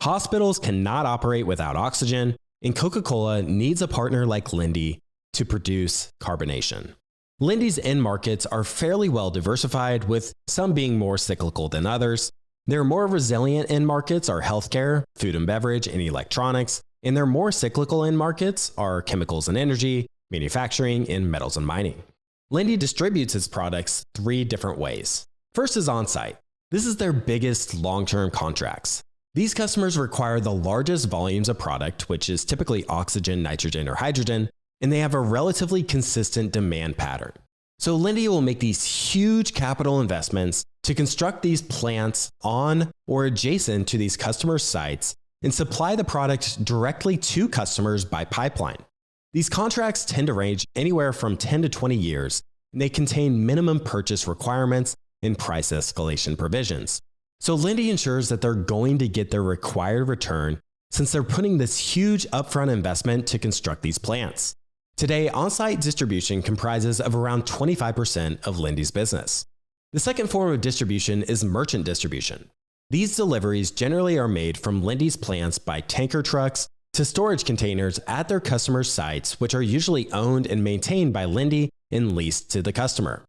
Hospitals cannot operate without oxygen, and Coca-Cola needs a partner like Linde to produce carbonation. Linde's end markets are fairly well diversified, with some being more cyclical than others. Their more resilient end markets are healthcare, food and beverage, and electronics, and their more cyclical end markets are chemicals and energy, manufacturing, and metals and mining. Linde distributes its products 3 different ways. First is on-site. This is their biggest long-term contracts. These customers require the largest volumes of product, which is typically oxygen, nitrogen, or hydrogen, and they have a relatively consistent demand pattern. So Linde will make these huge capital investments to construct these plants on or adjacent to these customer sites and supply the product directly to customers by pipeline. These contracts tend to range anywhere from 10 to 20 years, and they contain minimum purchase requirements and price escalation provisions. So Linde ensures that they're going to get their required return since they're putting this huge upfront investment to construct these plants. Today, on-site distribution comprises of around 25% of Linde's business. The second form of distribution is merchant distribution. These deliveries generally are made from Linde's plants by tanker trucks to storage containers at their customers' sites, which are usually owned and maintained by Linde and leased to the customer.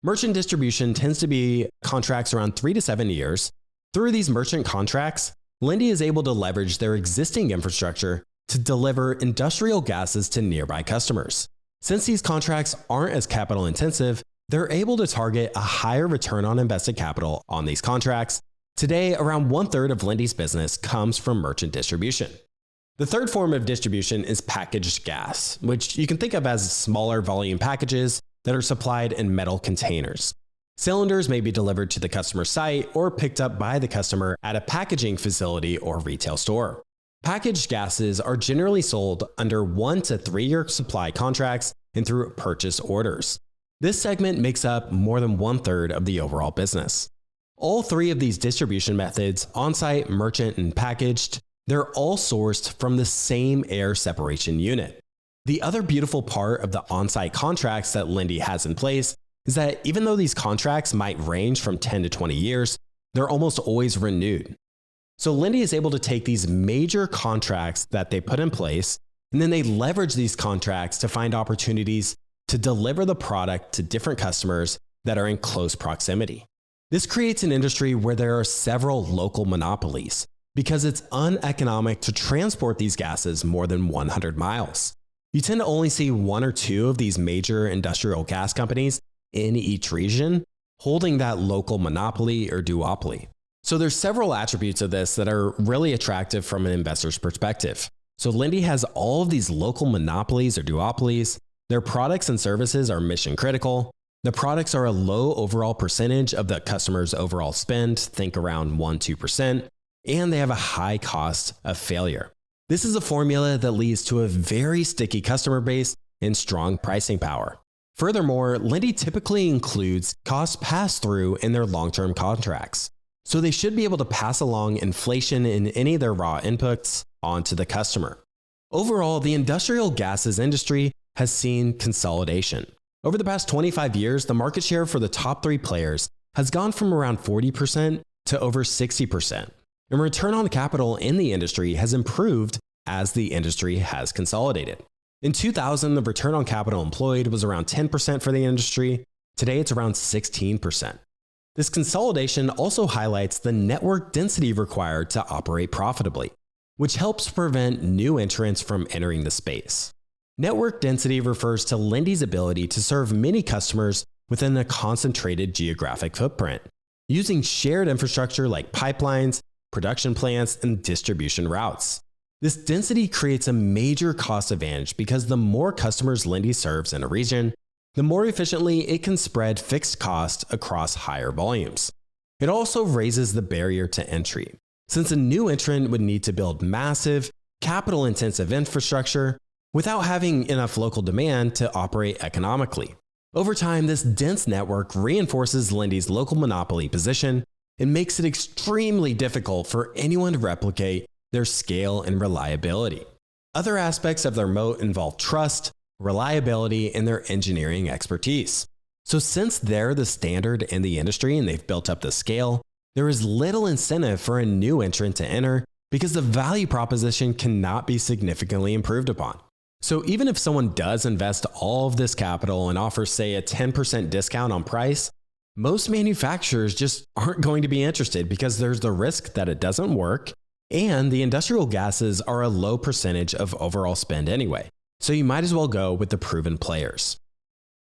Merchant distribution tends to be contracts around 3 to 7 years. Through these merchant contracts, Linde is able to leverage their existing infrastructure to deliver industrial gases to nearby customers. Since these contracts aren't as capital intensive, they're able to target a higher return on invested capital on these contracts. Today, around 1/3 of Linde's business comes from merchant distribution. The third form of distribution is packaged gas, which you can think of as smaller volume packages that are supplied in metal containers. Cylinders may be delivered to the customer site or picked up by the customer at a packaging facility or retail store. Packaged gases are generally sold under 1 to 3 year supply contracts and through purchase orders. This segment makes up more than 1/3 of the overall business. All three of these distribution methods, on-site, merchant, and packaged, they're all sourced from the same air separation unit. The other beautiful part of the on-site contracts that Linde has in place is that even though these contracts might range from 10 to 20 years, they're almost always renewed. So Linde is able to take these major contracts that they put in place, and then they leverage these contracts to find opportunities to deliver the product to different customers that are in close proximity. This creates an industry where there are several local monopolies because it's uneconomic to transport these gases more than 100 miles. You tend to only see 1 or 2 of these major industrial gas companies in each region holding that local monopoly or duopoly. So there's several attributes of this that are really attractive from an investor's perspective. So Linde has all of these local monopolies or duopolies. Their products and services are mission critical. The products are a low overall percentage of the customer's overall spend, think around 1-2%, and they have a high cost of failure. This is a formula that leads to a very sticky customer base and strong pricing power. Furthermore, Linde typically includes cost pass-through in their long-term contracts. So they should be able to pass along inflation in any of their raw inputs onto the customer. Overall, the industrial gases industry has seen consolidation. Over the past 25 years, the market share for the top 3 players has gone from around 40% to over 60%. And return on capital in the industry has improved as the industry has consolidated. In 2000, the return on capital employed was around 10% for the industry. Today, it's around 16%. This consolidation also highlights the network density required to operate profitably, which helps prevent new entrants from entering the space. Network density refers to Linde's ability to serve many customers within a concentrated geographic footprint, using shared infrastructure like pipelines, production plants, and distribution routes. This density creates a major cost advantage because the more customers Linde serves in a region, the more efficiently it can spread fixed costs across higher volumes. It also raises the barrier to entry, since a new entrant would need to build massive, capital-intensive infrastructure without having enough local demand to operate economically. Over time, this dense network reinforces Linde's local monopoly position and makes it extremely difficult for anyone to replicate their scale and reliability. Other aspects of their moat involve trust, reliability, and their engineering expertise. So since they're the standard in the industry and they've built up the scale, there is little incentive for a new entrant to enter because the value proposition cannot be significantly improved upon. So even if someone does invest all of this capital and offers, say, a 10% discount on price, most manufacturers just aren't going to be interested because there's the risk that it doesn't work, and the industrial gases are a low percentage of overall spend anyway. So you might as well go with the proven players.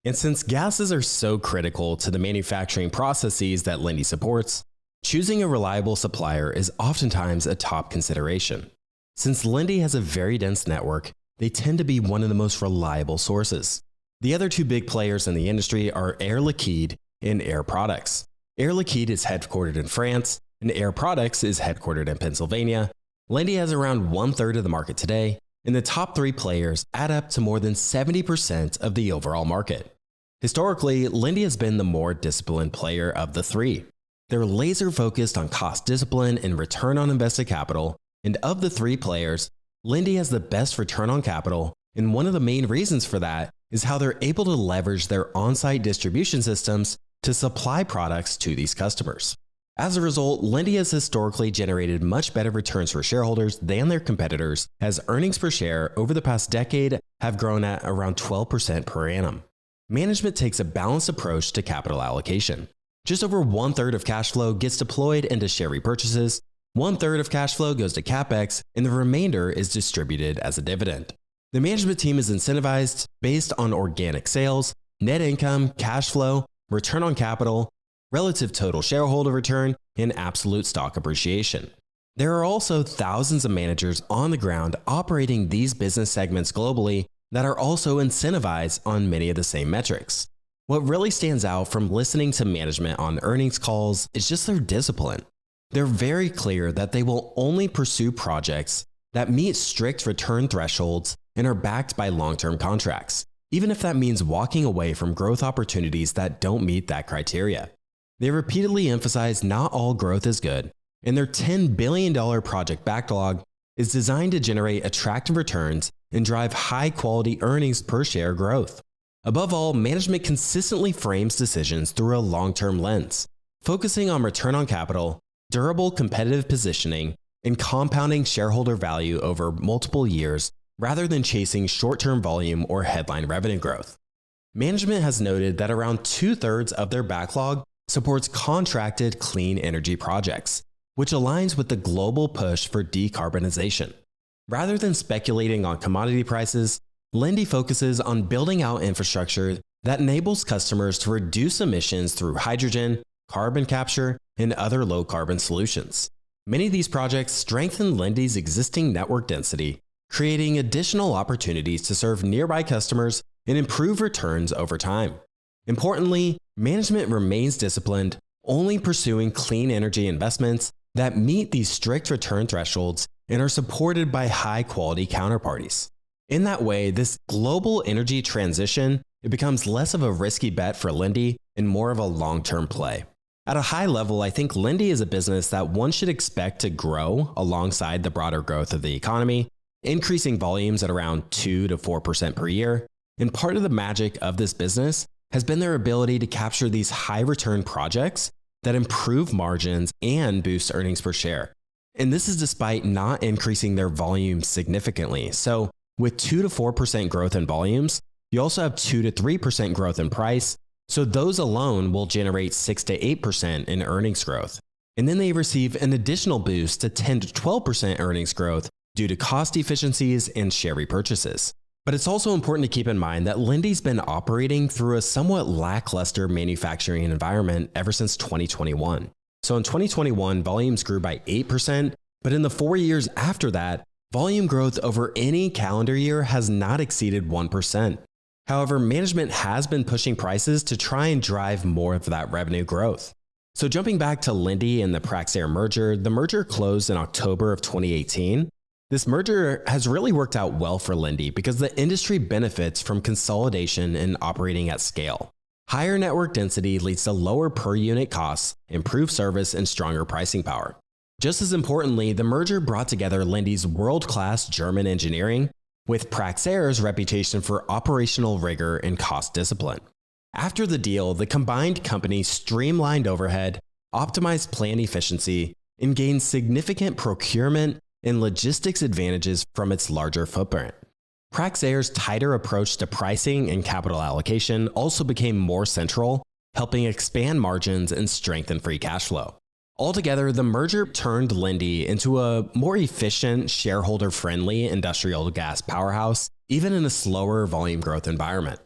And since gases are so critical to the manufacturing processes that Linde supports, choosing a reliable supplier is oftentimes a top consideration. Since Linde has a very dense network, they tend to be one of the most reliable sources. The other two big players in the industry are Air Liquide and Air Products. Air Liquide is headquartered in France, and Air Products is headquartered in Pennsylvania. Linde has around 1/3 of the market today, and the top three players add up to more than 70% of the overall market. Historically, Linde has been the more disciplined player of the three. They're laser focused on cost discipline and return on invested capital, and of the three players, Linde has the best return on capital, and one of the main reasons for that is how they're able to leverage their on-site distribution systems to supply products to these customers. As a result, Linde has historically generated much better returns for shareholders than their competitors, as earnings per share over the past decade have grown at around 12% per annum. Management takes a balanced approach to capital allocation. Just over 1/3 of cash flow gets deployed into share repurchases, 1/3 of cash flow goes to CapEx, and the remainder is distributed as a dividend. The management team is incentivized based on organic sales, net income, cash flow, return on capital, relative total shareholder return, and absolute stock appreciation. There are also thousands of managers on the ground operating these business segments globally that are also incentivized on many of the same metrics. What really stands out from listening to management on earnings calls is just their discipline. They're very clear that they will only pursue projects that meet strict return thresholds and are backed by long-term contracts, even if that means walking away from growth opportunities that don't meet that criteria. They repeatedly emphasize not all growth is good, and their $10 billion project backlog is designed to generate attractive returns and drive high-quality earnings per share growth. Above all, management consistently frames decisions through a long-term lens, focusing on return on capital, durable competitive positioning, and compounding shareholder value over multiple years rather than chasing short-term volume or headline revenue growth. Management has noted that around 2/3 of their backlog supports contracted clean energy projects, which aligns with the global push for decarbonization. Rather than speculating on commodity prices, Linde focuses on building out infrastructure that enables customers to reduce emissions through hydrogen, carbon capture, and other low-carbon solutions. Many of these projects strengthen Linde's existing network density, creating additional opportunities to serve nearby customers and improve returns over time. Importantly, management remains disciplined, only pursuing clean energy investments that meet these strict return thresholds and are supported by high-quality counterparties. In that way, this global energy transition, it becomes less of a risky bet for Linde and more of a long-term play. At a high level, I think Linde is a business that one should expect to grow alongside the broader growth of the economy, increasing volumes at around 2 to 4% per year. And part of the magic of this business has been their ability to capture these high-return projects that improve margins and boost earnings per share. And this is despite not increasing their volumes significantly. So with 2 to 4% growth in volumes, you also have 2 to 3% growth in price. So those alone will generate 6 to 8% in earnings growth. And then they receive an additional boost to 10 to 12% earnings growth due to cost efficiencies and share repurchases. But it's also important to keep in mind that Linde's been operating through a somewhat lackluster manufacturing environment ever since 2021. So in 2021, volumes grew by 8%, but in the 4 years after that, volume growth over any calendar year has not exceeded 1%. However, management has been pushing prices to try and drive more of that revenue growth. So jumping back to Linde and the Praxair merger, the merger closed in October of 2018. This merger has really worked out well for Linde because the industry benefits from consolidation and operating at scale. Higher network density leads to lower per unit costs, improved service, and stronger pricing power. Just as importantly, the merger brought together Linde's world-class German engineering with Praxair's reputation for operational rigor and cost discipline. After the deal, the combined company streamlined overhead, optimized plant efficiency, and gained significant procurement and logistics advantages from its larger footprint. Praxair's tighter approach to pricing and capital allocation also became more central, helping expand margins and strengthen free cash flow. Altogether, the merger turned Linde into a more efficient, shareholder-friendly industrial gas powerhouse, even in a slower volume growth environment.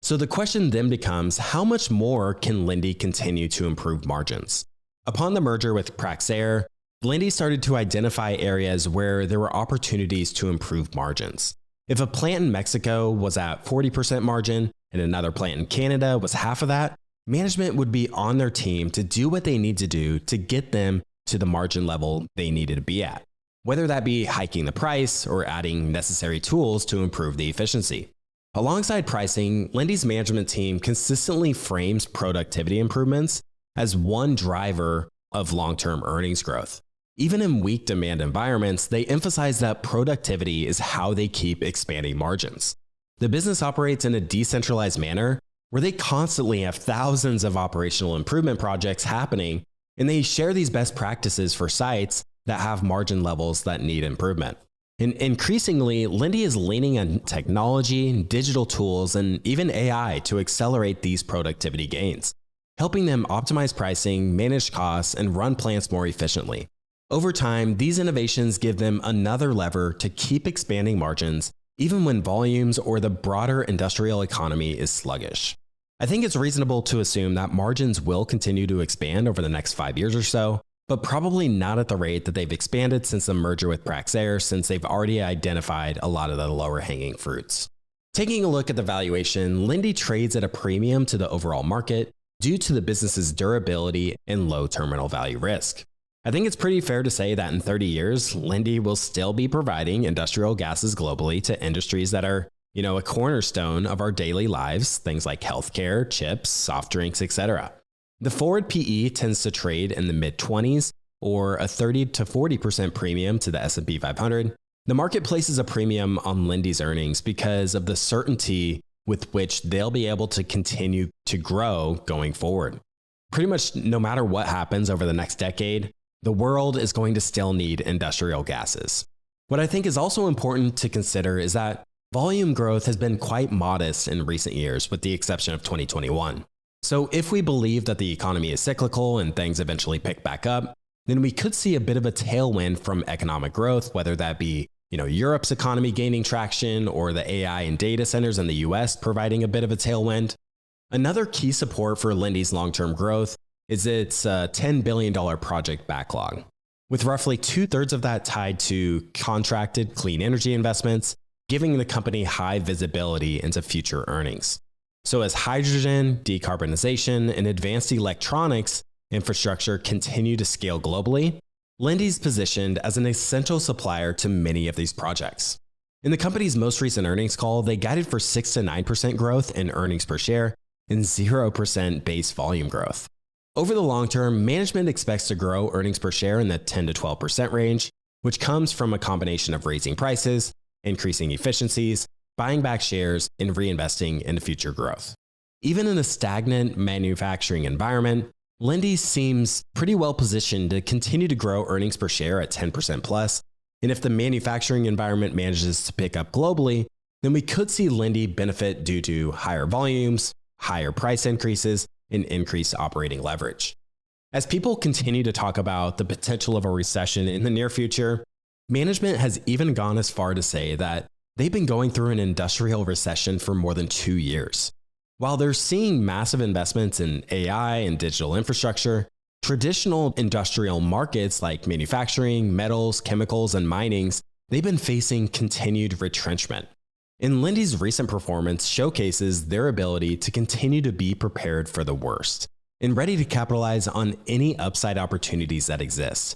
So the question then becomes, how much more can Linde continue to improve margins? Upon the merger with Praxair, Linde started to identify areas where there were opportunities to improve margins. If a plant in Mexico was at 40% margin and another plant in Canada was half of that, management would be on their team to do what they need to do to get them to the margin level they needed to be at, whether that be hiking the price or adding necessary tools to improve the efficiency. Alongside pricing, Linde's management team consistently frames productivity improvements as one driver of long-term earnings growth. Even in weak demand environments, they emphasize that productivity is how they keep expanding margins. The business operates in a decentralized manner where they constantly have thousands of operational improvement projects happening, and they share these best practices for sites that have margin levels that need improvement. And increasingly, Linde is leaning on technology, digital tools, and even AI to accelerate these productivity gains, helping them optimize pricing, manage costs, and run plants more efficiently. Over time, these innovations give them another lever to keep expanding margins, even when volumes or the broader industrial economy is sluggish. I think it's reasonable to assume that margins will continue to expand over the next 5 years or so, but probably not at the rate that they've expanded since the merger with Praxair, since they've already identified a lot of the lower hanging fruits. Taking a look at the valuation, Linde trades at a premium to the overall market due to the business's durability and low terminal value risk. I think it's pretty fair to say that in 30 years, Linde will still be providing industrial gases globally to industries that are, a cornerstone of our daily lives, things like healthcare, chips, soft drinks, etc. The forward PE tends to trade in the mid-20s or a 30 to 40% premium to the S&P 500. The market places a premium on Linde's earnings because of the certainty with which they'll be able to continue to grow going forward. Pretty much no matter what happens over the next decade, the world is going to still need industrial gases. What I think is also important to consider is that volume growth has been quite modest in recent years, with the exception of 2021. So if we believe that the economy is cyclical and things eventually pick back up, then we could see a bit of a tailwind from economic growth, whether that be, Europe's economy gaining traction or the AI and data centers in the US providing a bit of a tailwind. Another key support for Linde's long-term growth is its $10 billion project backlog, with roughly 2/3 of that tied to contracted clean energy investments, giving the company high visibility into future earnings. So as hydrogen, decarbonization, and advanced electronics infrastructure continue to scale globally, Linde's positioned as an essential supplier to many of these projects. In the company's most recent earnings call, they guided for 6 to 9% growth in earnings per share and 0% base volume growth. Over the long term, management expects to grow earnings per share in the 10 to 12% range, which comes from a combination of raising prices, increasing efficiencies, buying back shares, and reinvesting in future growth. Even in a stagnant manufacturing environment, Linde seems pretty well positioned to continue to grow earnings per share at 10% plus. And if the manufacturing environment manages to pick up globally, then we could see Linde benefit due to higher volumes, higher price increases, and increased operating leverage. As people continue to talk about the potential of a recession in the near future, management has even gone as far to say that they've been going through an industrial recession for more than 2 years. While they're seeing massive investments in AI and digital infrastructure, traditional industrial markets like manufacturing, metals, chemicals, and minings, they've been facing continued retrenchment. And Linde's recent performance showcases their ability to continue to be prepared for the worst and ready to capitalize on any upside opportunities that exist.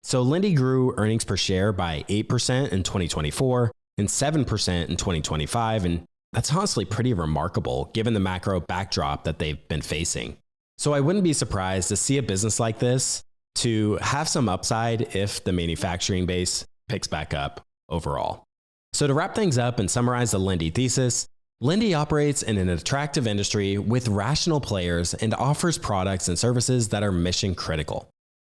So Linde grew earnings per share by 8% in 2024 and 7% in 2025, and that's honestly pretty remarkable given the macro backdrop that they've been facing. So I wouldn't be surprised to see a business like this to have some upside if the manufacturing base picks back up overall. So to wrap things up and summarize the Linde thesis, Linde operates in an attractive industry with rational players and offers products and services that are mission critical.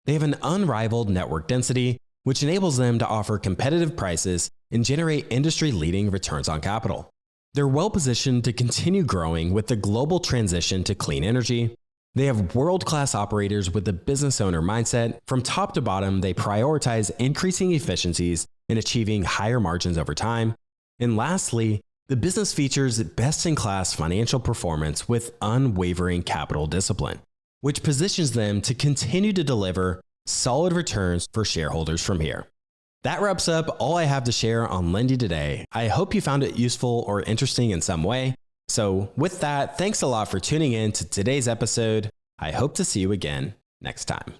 They have an unrivaled network density, which enables them to offer competitive prices and generate industry-leading returns on capital. They're well-positioned to continue growing with the global transition to clean energy. They have world-class operators with a business owner mindset. From top to bottom, they prioritize increasing efficiencies and achieving higher margins over time. And lastly, The business features best-in-class financial performance with unwavering capital discipline, which positions them to continue to deliver solid returns for shareholders from here. That wraps up all I have to share on Linde today. I hope you found it useful or interesting in some way. So with that, thanks a lot for tuning in to today's episode. I hope to see you again next time.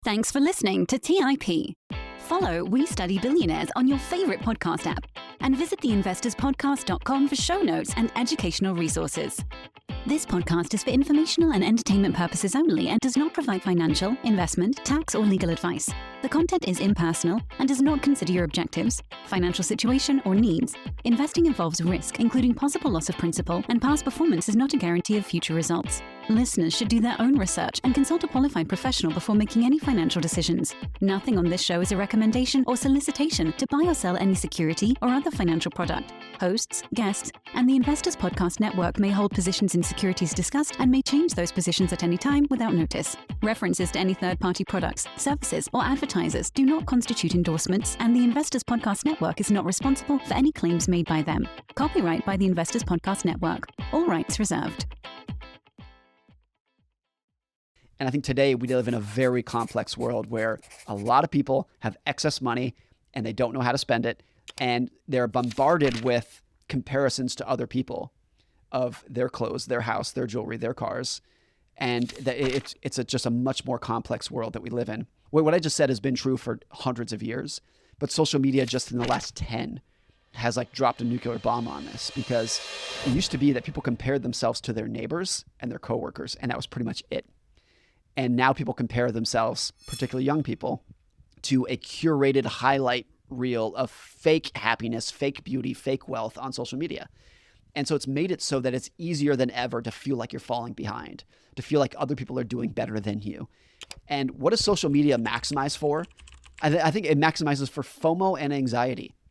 Thanks for listening to TIP. Follow We Study Billionaires on your favorite podcast app and visit theinvestorspodcast.com for show notes and educational resources. This podcast is for informational and entertainment purposes only and does not provide financial, investment, tax, or legal advice. The content is impersonal and does not consider your objectives, financial situation, or needs. Investing involves risk, including possible loss of principal, and past performance is not a guarantee of future results. Listeners should do their own research and consult a qualified professional before making any financial decisions. Nothing on this show is a recommendation or solicitation to buy or sell any security or other financial product. Hosts, guests, and the Investors Podcast Network may hold positions in securities discussed and may change those positions at any time without notice. References to any third-party products, services, or advertisers do not constitute endorsements, and the Investors Podcast Network is not responsible for any claims made by them. Copyright by the Investors Podcast Network. All rights reserved. And I think today we live in a very complex world where a lot of people have excess money and they don't know how to spend it. And they're bombarded with comparisons to other people of their clothes, their house, their jewelry, their cars. And it's just a much more complex world that we live in. What I just said has been true for hundreds of years, but social media just in the last 10 has like dropped a nuclear bomb on this, because it used to be that people compared themselves to their neighbors and their coworkers, and that was pretty much it. And now people compare themselves, particularly young people, to a curated highlight reel of fake happiness, fake beauty, fake wealth on social media. And so it's made it so that it's easier than ever to feel like you're falling behind, to feel like other people are doing better than you. And what does social media maximize for? I think it maximizes for FOMO and anxiety.